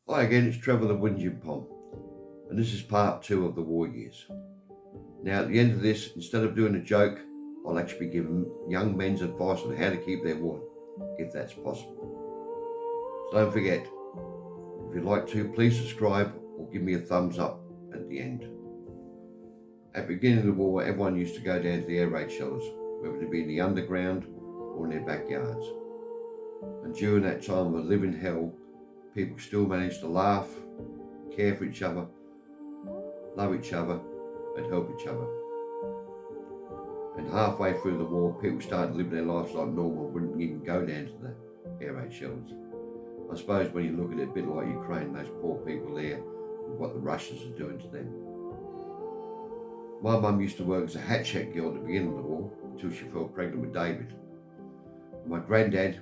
Hi again, it's Trevor the Whinging Pom, and this is part two of the war years. Now, at the end of this, instead of doing a joke, I'll actually be giving young men's advice on how to keep their woman, if that's possible. So don't forget, if you'd like to, please subscribe or give me a thumbs up at the end. At the beginning of the war, everyone used to go down to the air raid shelters, whether it be in the underground or in their backyards. And during that time of living hell, people still managed to laugh, care for each other, love each other, and help each other. And halfway through the war, people started living their lives like normal, wouldn't even go down to the air raid shelters. I suppose when you look at it a bit like Ukraine, those poor people there, what the Russians are doing to them. My mum used to work as a hat check girl at the beginning of the war until she fell pregnant with David. And my granddad,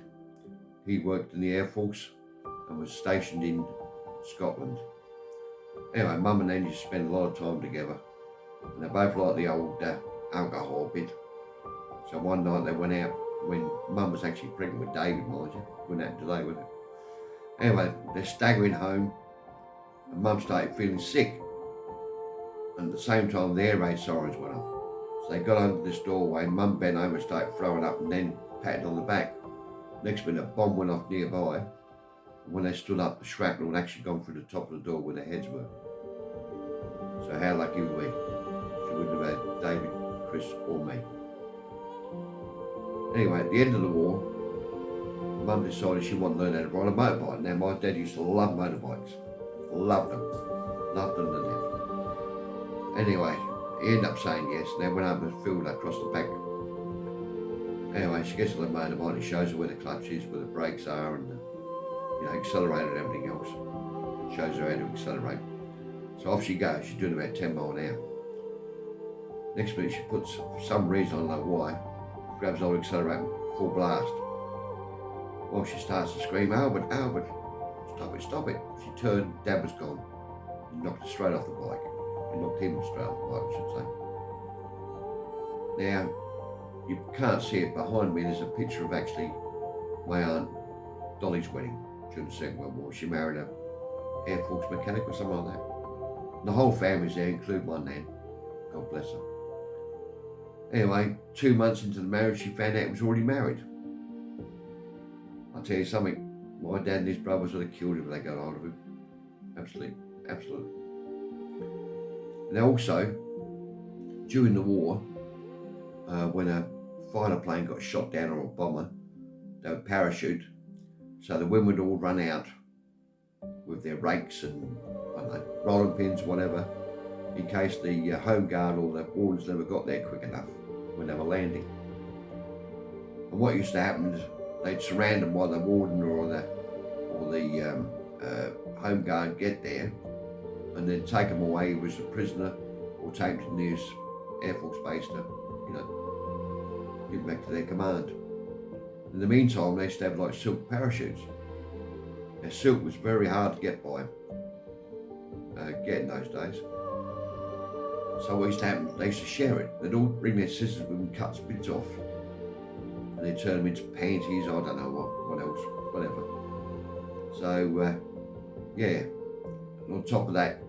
he worked in the Air Force and was stationed in Scotland. Anyway, mum and nan used to spend a lot of time together, and they both liked the old alcohol bit. So one night they went out when mum was actually pregnant with David, mind you. Wouldn't have delay with it. Anyway, they're staggering home, and mum started feeling sick. And at the same time, the air raid sirens went off. So they got under this doorway, mum bent over and started throwing up and then patted on the back. Next minute, a bomb went off nearby. And when they stood up, the shrapnel had actually gone through the top of the door where their heads were. So how lucky were we? She wouldn't have had David, Chris, or me. Anyway, at the end of the war, mum decided she wanted to learn how to ride a motorbike. Now, my dad used to love motorbikes. Loved them. Loved them to death. Anyway, he ended up saying yes, and then went up and filled across the back. Anyway, she gets on the motorbike and shows her where the clutch is, where the brakes are, and the accelerator and everything else. Shows her how to accelerate. So off she goes. She's doing about 10 miles an hour. Next minute, she puts, for some reason, I don't know why, grabs hold of the accelerator, full blast. Well, she starts to scream, Albert, Albert, stop it, stop it. She turned, Dad was gone. He knocked her straight off the bike. He knocked him straight off the bike, I should say. Now, you can't see it behind me. There's a picture of actually my aunt Dolly's wedding during the Second World War. She married an Air Force mechanic or something like that. And the whole family's there, including my nan. God bless her. Anyway, 2 months into the marriage, she found out he was already married. I'll tell you something, my dad and his brothers would have killed him if they got hold of him. Absolutely, absolutely. Now also, during the war, when a fighter plane got shot down or a bomber, they would parachute. So the women would all run out with their rakes and, I don't know, rolling pins, whatever, in case the home guard or the wardens never got there quick enough when they were landing. And what used to happen is they'd surround them while the warden or the home guard get there, and then take them away as a prisoner or take them to the nearest Air Force base to, give them back to their command. In the meantime, they used to have like silk parachutes. Now, silk was very hard to get in those days. So what used to happen, they used to share it. They'd all bring their scissors with them and cut bits off. And they'd turn them into panties, I don't know what else, whatever. So, And on top of that,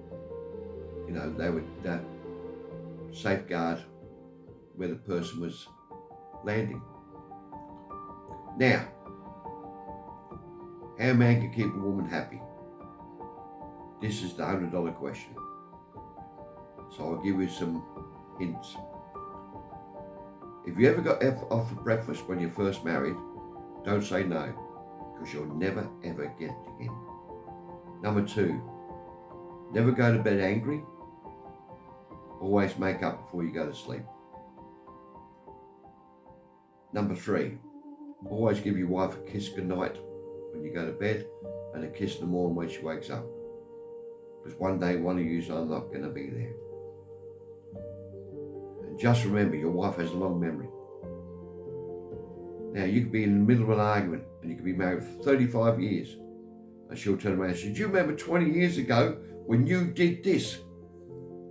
they would safeguard where the person was landing. Now, how a man can keep a woman happy? This is the $100 question. So I'll give you some hints. If you ever got offered breakfast when you're first married, don't say no, because you'll never ever get it again. Number 2, never go to bed angry. Always make up before you go to sleep. Number 3, always give your wife a kiss goodnight when you go to bed and a kiss in the morning when she wakes up. Because one day one of you are not going to be there. And just remember, your wife has a long memory. Now, you could be in the middle of an argument and you could be married for 35 years and she'll turn around and say, do you remember 20 years ago when you did this?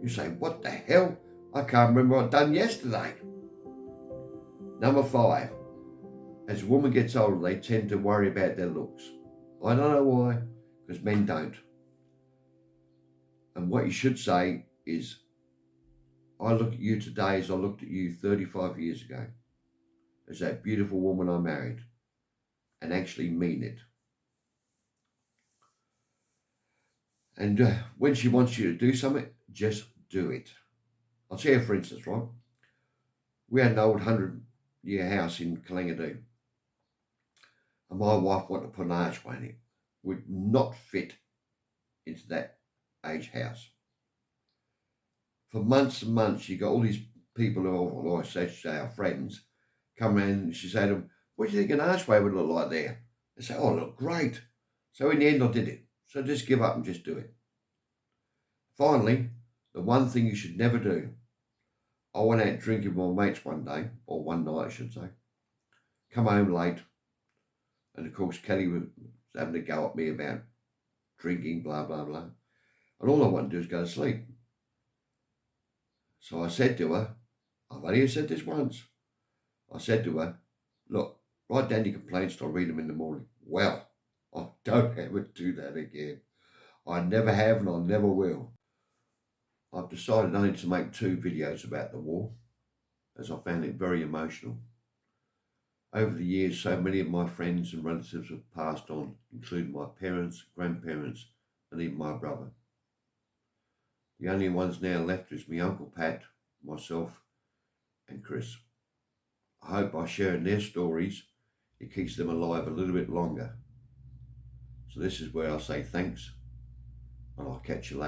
You say, what the hell? I can't remember what I'd done yesterday. Number 5, as a woman gets older, they tend to worry about their looks. I don't know why, because men don't. And what you should say is, I look at you today as I looked at you 35 years ago, as that beautiful woman I married, and actually mean it. And when she wants you to do something, just do it. I'll tell you, for instance, right? We had an old 100-year house in Kalangadoo, and my wife wanted to put an archway in it. Would not fit into that age house. For months and months, she got all these people who I say our friends come around, and she said to them, "What do you think an archway would look like there?" They say, "Oh, look great." So in the end, I did it. So just give up and just do it. Finally, the one thing you should never do. I went out drinking with my mates one day, or one night I should say. Come home late, and of course Kelly was having to go at me about drinking, blah, blah, blah. And all I want to do is go to sleep. So I said to her, I've only said this once. I said to her, "Look, write down your complaints, I'll read them in the morning." Well, I don't ever do that again. I never have and I never will. I've decided I need to make 2 videos about the war, as I found it very emotional. Over the years, so many of my friends and relatives have passed on, including my parents, grandparents, and even my brother. The only ones now left is my Uncle Pat, myself, and Chris. I hope by sharing their stories, it keeps them alive a little bit longer. So this is where I say thanks, and I'll catch you later.